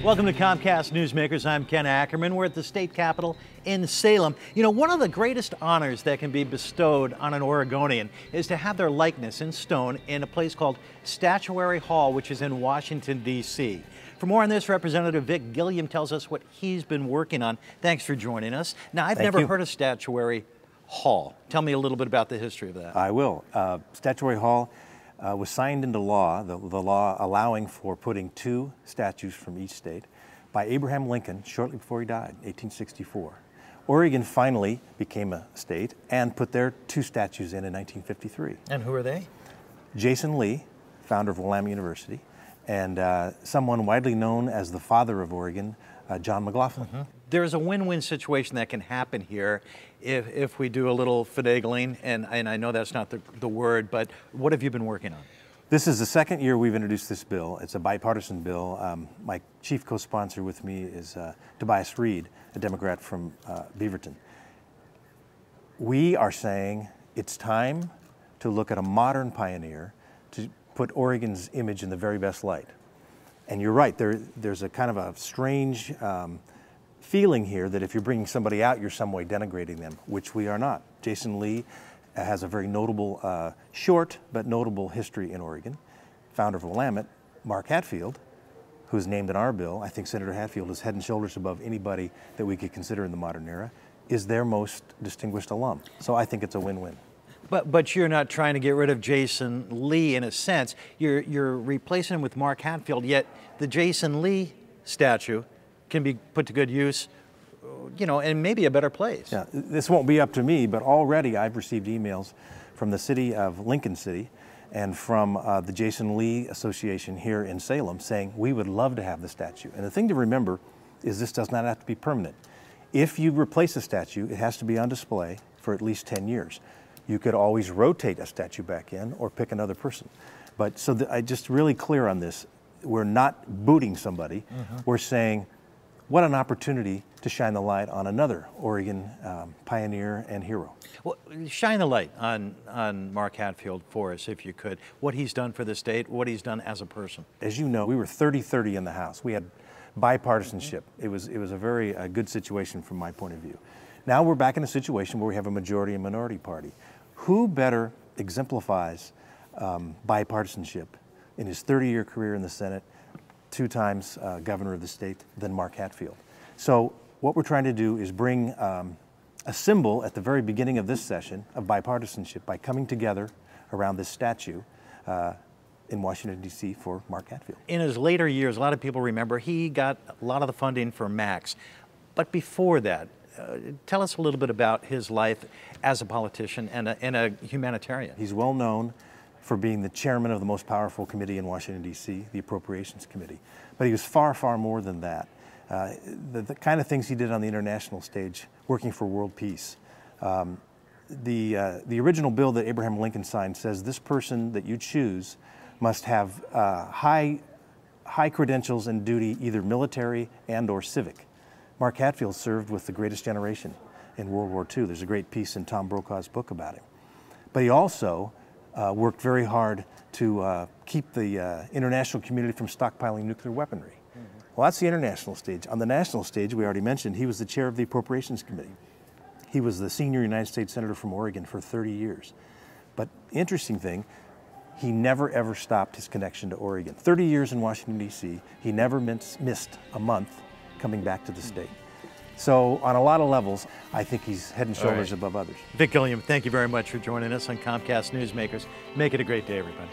Welcome to Comcast Newsmakers. I'm Ken Ackerman. We're at the state capitol in Salem. You know, one of the greatest honors that can be bestowed on an Oregonian is to have their likeness in stone in a place called Statuary Hall, which is in Washington, D.C. For more on this, Representative Vic Gilliam tells us what he's been working on. Thanks for joining us. Now, I've never heard of Statuary Hall. Tell me a little bit about the history of that. I will. Statuary Hall was signed into law, the law allowing for putting two statues from each state, by Abraham Lincoln shortly before he died, 1864. Oregon finally became a state and put their two statues in 1953. And who are they? Jason Lee, founder of Willamette University, and someone widely known as the father of Oregon, John McLaughlin. There's a win-win situation that can happen here if we do a little finagling, and I know that's not the word, but what have you been working on? This is the second year we've introduced this bill. It's a bipartisan bill. My chief co-sponsor with me is Tobias Reed, a Democrat from Beaverton. We are saying it's time to look at a modern pioneer to put Oregon's image in the very best light. And you're right, there's a kind of a strange feeling here that if you're bringing somebody out, you're some way denigrating them, which we are not. Jason Lee has a very notable, short but notable history in Oregon. Founder of Willamette, Mark Hatfield, who's named in our bill, I think Senator Hatfield is head and shoulders above anybody that we could consider in the modern era, is their most distinguished alum. So I think it's a win-win. But you're not trying to get rid of Jason Lee in a sense. You're replacing him with Mark Hatfield, yet the Jason Lee statue can be put to good use, you know, and maybe a better place. Yeah, this won't be up to me, but already I've received emails from the city of Lincoln City and from the Jason Lee Association here in Salem saying we would love to have the statue. And the thing to remember is this does not have to be permanent. If you replace a statue, it has to be on display for at least 10 years. You could always rotate a statue back in or pick another person. But so I just really clear on this. We're not booting somebody. We're saying, what an opportunity to shine the light on another Oregon pioneer and hero. Well, shine the light on Mark Hatfield for us, if you could. What he's done for the state, what he's done as a person. As you know, we were 30-30 in the House. We had bipartisanship. It was a very good situation from my point of view. Now we're back in a situation where we have a majority and minority party. Who better exemplifies bipartisanship in his 30-year career in the Senate, 2 times governor of the state, than Mark Hatfield? So what we're trying to do is bring a symbol at the very beginning of this session of bipartisanship by coming together around this statue in Washington, D.C. for Mark Hatfield. In his later years, a lot of people remember he got a lot of the funding for Max. But before that, tell us a little bit about his life as a politician and a humanitarian. He's well known for being the chairman of the most powerful committee in Washington, D.C., the Appropriations Committee. But he was far, far more than that. The kind of things he did on the international stage, working for world peace. The original bill that Abraham Lincoln signed says this person that you choose must have high credentials and duty, either military and or civic. Mark Hatfield served with the Greatest Generation in World War II. There's a great piece in Tom Brokaw's book about him. But he also worked very hard to keep the international community from stockpiling nuclear weaponry. Well, that's the international stage. On the national stage, we already mentioned, he was the chair of the Appropriations Committee. He was the senior United States Senator from Oregon for 30 years. But interesting thing, he never ever stopped his connection to Oregon. 30 years in Washington, D.C., he never missed a month coming back to the state. So on a lot of levels, I think he's head and shoulders above others. Vic Gilliam, thank you very much for joining us on Comcast Newsmakers. Make it a great day, everybody.